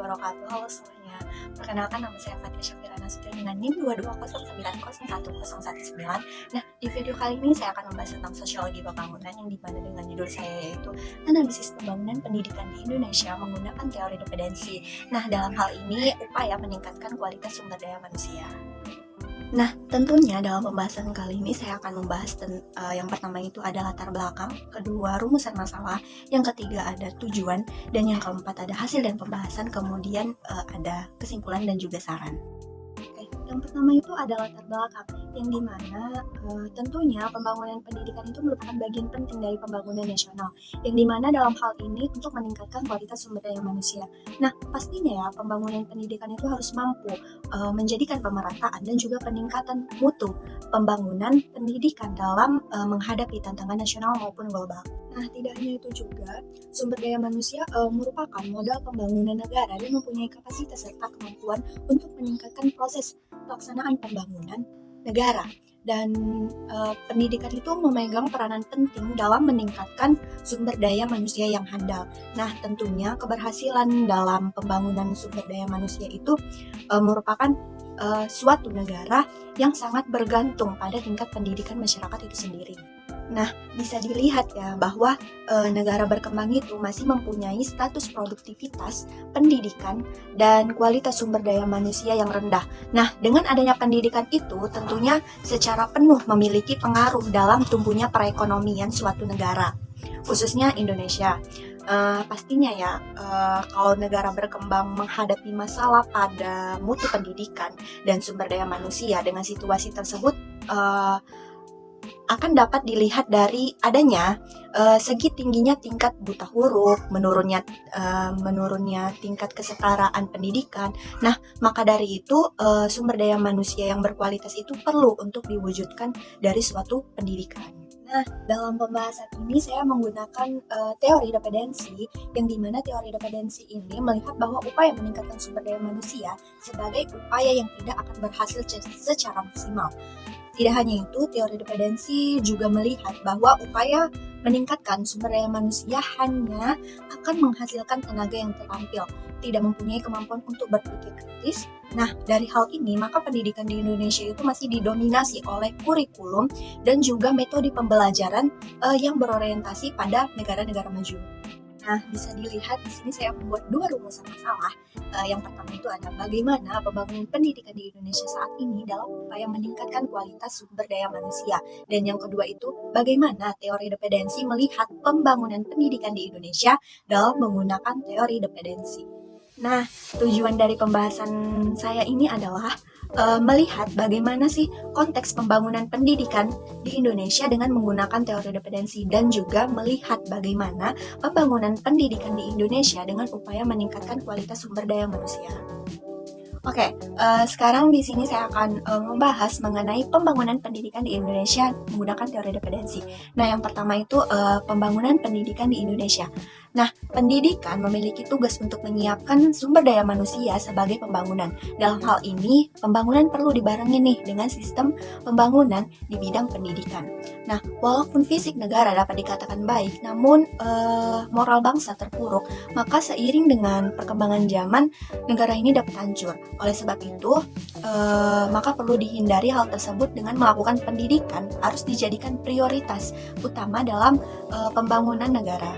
wabarakatuh. Halo semuanya. Perkenalkan nama saya Fatia Syafira Nasution dengan NIM 220901019. Nah, di video kali ini saya akan membahas tentang sosiologi pembangunan yang dimana dengan judul saya yaitu analisis pembangunan pendidikan di Indonesia menggunakan teori dependensi. Nah, dalam hal ini upaya meningkatkan kualitas sumber daya manusia. Nah, tentunya dalam pembahasan kali ini saya akan membahas yang pertama itu ada latar belakang, kedua rumusan masalah, yang ketiga ada tujuan, dan yang keempat ada hasil dan pembahasan, kemudian ada kesimpulan dan juga saran. Yang pertama itu ada latar belakang, yang dimana tentunya pembangunan pendidikan itu merupakan bagian penting dari pembangunan nasional, yang dimana dalam hal ini untuk meningkatkan kualitas sumber daya manusia. Nah, pastinya ya pembangunan pendidikan itu harus mampu menjadikan pemerataan dan juga peningkatan mutu pembangunan pendidikan dalam menghadapi tantangan nasional maupun global. Nah, tidak hanya itu juga, sumber daya manusia merupakan modal pembangunan negara dan mempunyai kapasitas serta kemampuan untuk meningkatkan proses pelaksanaan pembangunan negara. Dan pendidikan itu memegang peranan penting dalam meningkatkan sumber daya manusia yang handal. Nah, tentunya keberhasilan dalam pembangunan sumber daya manusia itu merupakan suatu negara yang sangat bergantung pada tingkat pendidikan masyarakat itu sendiri. Nah, bisa dilihat ya bahwa negara berkembang itu masih mempunyai status produktivitas, pendidikan, dan kualitas sumber daya manusia yang rendah. Nah, dengan adanya pendidikan itu tentunya secara penuh memiliki pengaruh dalam tumbuhnya perekonomian suatu negara, khususnya Indonesia. Pastinya ya, kalau negara berkembang menghadapi masalah pada mutu pendidikan dan sumber daya manusia dengan situasi tersebut akan dapat dilihat dari adanya segi tingginya tingkat buta huruf, menurunnya tingkat kesetaraan pendidikan. Nah, maka dari itu sumber daya manusia yang berkualitas itu perlu untuk diwujudkan dari suatu pendidikan. Nah, dalam pembahasan ini saya menggunakan teori dependensi, yang dimana teori dependensi ini melihat bahwa upaya meningkatkan sumber daya manusia sebagai upaya yang tidak akan berhasil secara maksimal. Tidak hanya itu, teori dependensi juga melihat bahwa upaya meningkatkan sumber daya manusia hanya akan menghasilkan tenaga yang terampil, tidak mempunyai kemampuan untuk berpikir kritis. Nah, dari hal ini, maka pendidikan di Indonesia itu masih didominasi oleh kurikulum dan juga metode pembelajaran yang berorientasi pada negara-negara maju. Nah, bisa dilihat di sini saya membuat dua rumusan masalah. Yang pertama itu ada bagaimana pembangunan pendidikan di Indonesia saat ini dalam upaya meningkatkan kualitas sumber daya manusia. Dan yang kedua itu bagaimana teori dependensi melihat pembangunan pendidikan di Indonesia dalam menggunakan teori dependensi. Nah, tujuan dari pembahasan saya ini adalah melihat bagaimana sih konteks pembangunan pendidikan di Indonesia dengan menggunakan teori dependensi, dan juga melihat bagaimana pembangunan pendidikan di Indonesia dengan upaya meningkatkan kualitas sumber daya manusia. Oke, sekarang di sini saya akan membahas mengenai pembangunan pendidikan di Indonesia menggunakan teori dependensi. Nah, yang pertama itu pembangunan pendidikan di Indonesia. Nah, pendidikan memiliki tugas untuk menyiapkan sumber daya manusia sebagai pembangunan. Dalam hal ini, pembangunan perlu dibarengi nih dengan sistem pembangunan di bidang pendidikan. Nah, walaupun fisik negara dapat dikatakan baik, namun moral bangsa terpuruk, maka seiring dengan perkembangan zaman, negara ini dapat hancur. Oleh sebab itu, maka perlu dihindari hal tersebut dengan melakukan pendidikan harus dijadikan prioritas utama dalam pembangunan negara.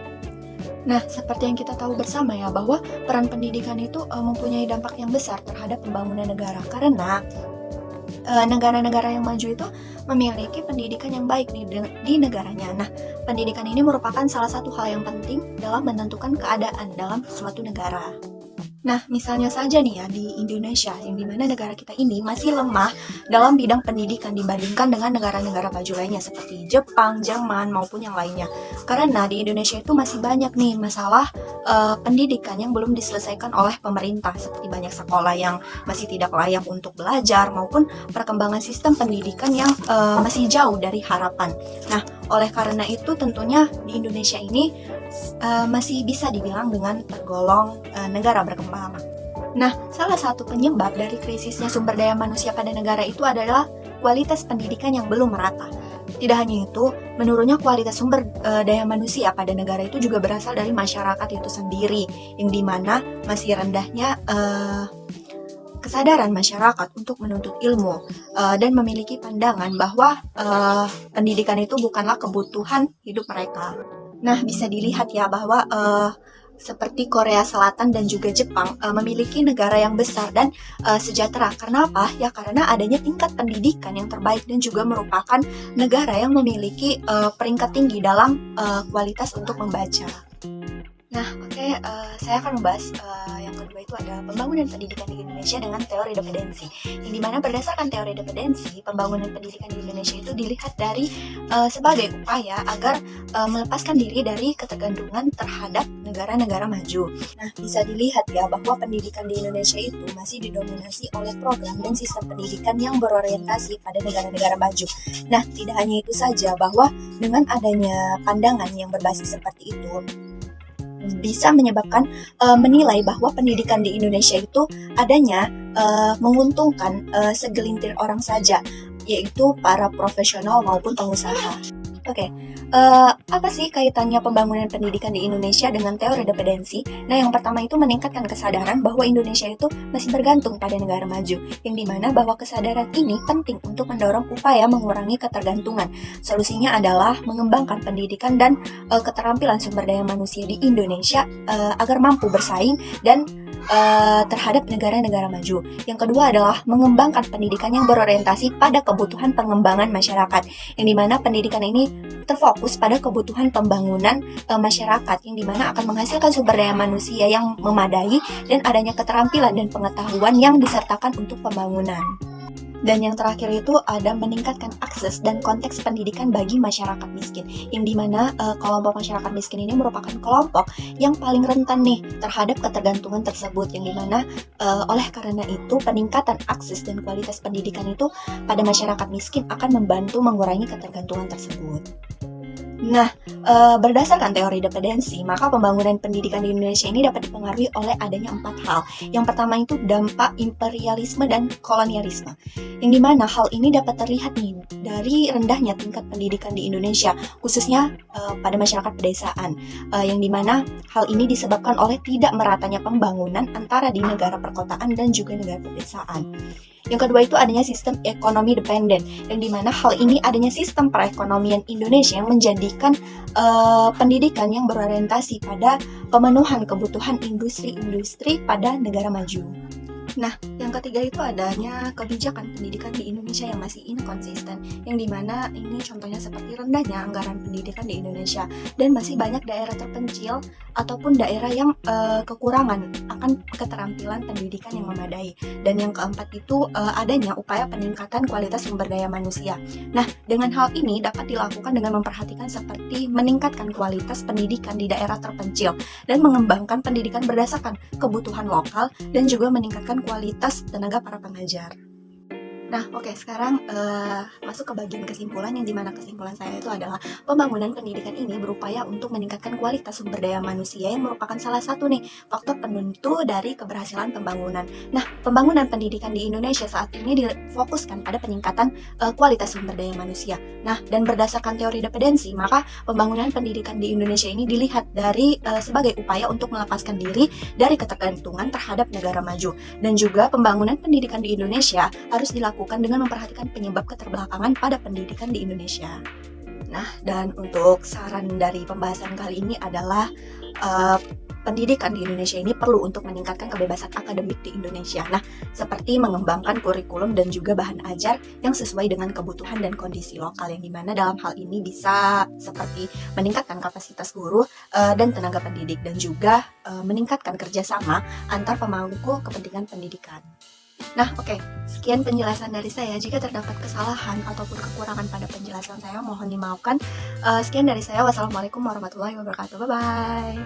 Nah, seperti yang kita tahu bersama ya, bahwa peran pendidikan itu mempunyai dampak yang besar terhadap pembangunan negara, karena negara-negara yang maju itu memiliki pendidikan yang baik di negaranya. Nah, pendidikan ini merupakan salah satu hal yang penting dalam menentukan keadaan dalam suatu negara. Nah, misalnya saja nih ya di Indonesia, yang dimana negara kita ini masih lemah dalam bidang pendidikan dibandingkan dengan negara-negara maju lainnya seperti Jepang, Jerman, maupun yang lainnya. Karena di Indonesia itu masih banyak nih masalah pendidikan yang belum diselesaikan oleh pemerintah, seperti banyak sekolah yang masih tidak layak untuk belajar, maupun perkembangan sistem pendidikan yang masih jauh dari harapan. Nah, oleh karena itu tentunya di Indonesia ini masih bisa dibilang dengan tergolong negara berkembang. Nah, salah satu penyebab dari krisisnya sumber daya manusia pada negara itu adalah kualitas pendidikan yang belum merata. Tidak hanya itu, menurunnya kualitas sumber daya manusia pada negara itu juga berasal dari masyarakat itu sendiri, yang dimana masih rendahnya kesadaran masyarakat untuk menuntut ilmu dan memiliki pandangan bahwa pendidikan itu bukanlah kebutuhan hidup mereka. Nah, bisa dilihat ya bahwa seperti Korea Selatan dan juga Jepang memiliki negara yang besar dan sejahtera. Karena apa? Ya karena adanya tingkat pendidikan yang terbaik dan juga merupakan negara yang memiliki peringkat tinggi dalam kualitas untuk membaca. Nah, oke, saya akan membahas yang kedua itu ada pembangunan pendidikan di Indonesia dengan teori dependensi. Yang dimana berdasarkan teori dependensi, pembangunan pendidikan di Indonesia itu dilihat dari sebagai upaya agar melepaskan diri dari ketergantungan terhadap negara-negara maju. Nah, bisa dilihat ya bahwa pendidikan di Indonesia itu masih didominasi oleh program dan sistem pendidikan yang berorientasi pada negara-negara maju. Nah, tidak hanya itu saja bahwa dengan adanya pandangan yang berbasis seperti itu, bisa menyebabkan menilai bahwa pendidikan di Indonesia itu adanya menguntungkan segelintir orang saja, yaitu para profesional maupun pengusaha. Oke, apa sih kaitannya pembangunan pendidikan di Indonesia dengan teori dependensi? Nah, yang pertama itu meningkatkan kesadaran bahwa Indonesia itu masih bergantung pada negara maju, yang dimana bahwa kesadaran ini penting untuk mendorong upaya mengurangi ketergantungan. Solusinya adalah mengembangkan pendidikan dan keterampilan sumber daya manusia di Indonesia agar mampu bersaing dan terhadap negara-negara maju. Yang kedua adalah mengembangkan pendidikan yang berorientasi pada kebutuhan pengembangan masyarakat, yang dimana pendidikan ini terfokus pada kebutuhan pembangunan masyarakat, yang dimana akan menghasilkan sumber daya manusia yang memadai dan adanya keterampilan dan pengetahuan yang disertakan untuk pembangunan. Dan yang terakhir itu ada meningkatkan akses dan konteks pendidikan bagi masyarakat miskin, yang dimana kelompok masyarakat miskin ini merupakan kelompok yang paling rentan nih terhadap ketergantungan tersebut, yang dimana oleh karena itu peningkatan akses dan kualitas pendidikan itu pada masyarakat miskin akan membantu mengurangi ketergantungan tersebut. Nah, berdasarkan teori dependensi, maka pembangunan pendidikan di Indonesia ini dapat dipengaruhi oleh adanya 4 hal. Yang pertama itu dampak imperialisme dan kolonialisme, yang dimana hal ini dapat terlihat nih dari rendahnya tingkat pendidikan di Indonesia, khususnya pada masyarakat pedesaan, yang dimana hal ini disebabkan oleh tidak meratanya pembangunan antara di negara perkotaan dan juga negara pedesaan. Yang kedua itu adanya sistem ekonomi dependen, yang dimana hal ini adanya sistem perekonomian Indonesia yang menjadikan pendidikan yang berorientasi pada pemenuhan kebutuhan industri-industri pada negara maju. Nah, yang ketiga itu adanya kebijakan pendidikan di Indonesia yang masih inkonsisten, yang dimana ini contohnya seperti rendahnya anggaran pendidikan di Indonesia dan masih banyak daerah terpencil ataupun daerah yang kekurangan akan keterampilan pendidikan yang memadai. Dan yang keempat itu adanya upaya peningkatan kualitas sumber daya manusia. Nah, dengan hal ini dapat dilakukan dengan memperhatikan seperti meningkatkan kualitas pendidikan di daerah terpencil dan mengembangkan pendidikan berdasarkan kebutuhan lokal dan juga meningkatkan kualitas tenaga para pengajar. Nah, oke, sekarang masuk ke bagian kesimpulan, yang dimana kesimpulan saya itu adalah pembangunan pendidikan ini berupaya untuk meningkatkan kualitas sumber daya manusia yang merupakan salah satu nih faktor penentu dari keberhasilan pembangunan. Nah, pembangunan pendidikan di Indonesia saat ini difokuskan pada peningkatan kualitas sumber daya manusia. Nah, dan berdasarkan teori dependensi, maka pembangunan pendidikan di Indonesia ini dilihat dari sebagai upaya untuk melepaskan diri dari ketergantungan terhadap negara maju. Dan juga pembangunan pendidikan di Indonesia harus dilakukan dengan memperhatikan penyebab keterbelakangan pada pendidikan di Indonesia. Nah, dan untuk saran dari pembahasan kali ini adalah pendidikan di Indonesia ini perlu untuk meningkatkan kebebasan akademik di Indonesia. Nah, seperti mengembangkan kurikulum dan juga bahan ajar yang sesuai dengan kebutuhan dan kondisi lokal, yang dimana dalam hal ini bisa seperti meningkatkan kapasitas guru dan tenaga pendidik, dan juga meningkatkan kerjasama antar pemangku kepentingan pendidikan. Nah, oke, sekian penjelasan dari saya. Jika terdapat kesalahan ataupun kekurangan pada penjelasan saya, mohon dimaafkan. Sekian dari saya. Wassalamualaikum warahmatullahi wabarakatuh. Bye-bye.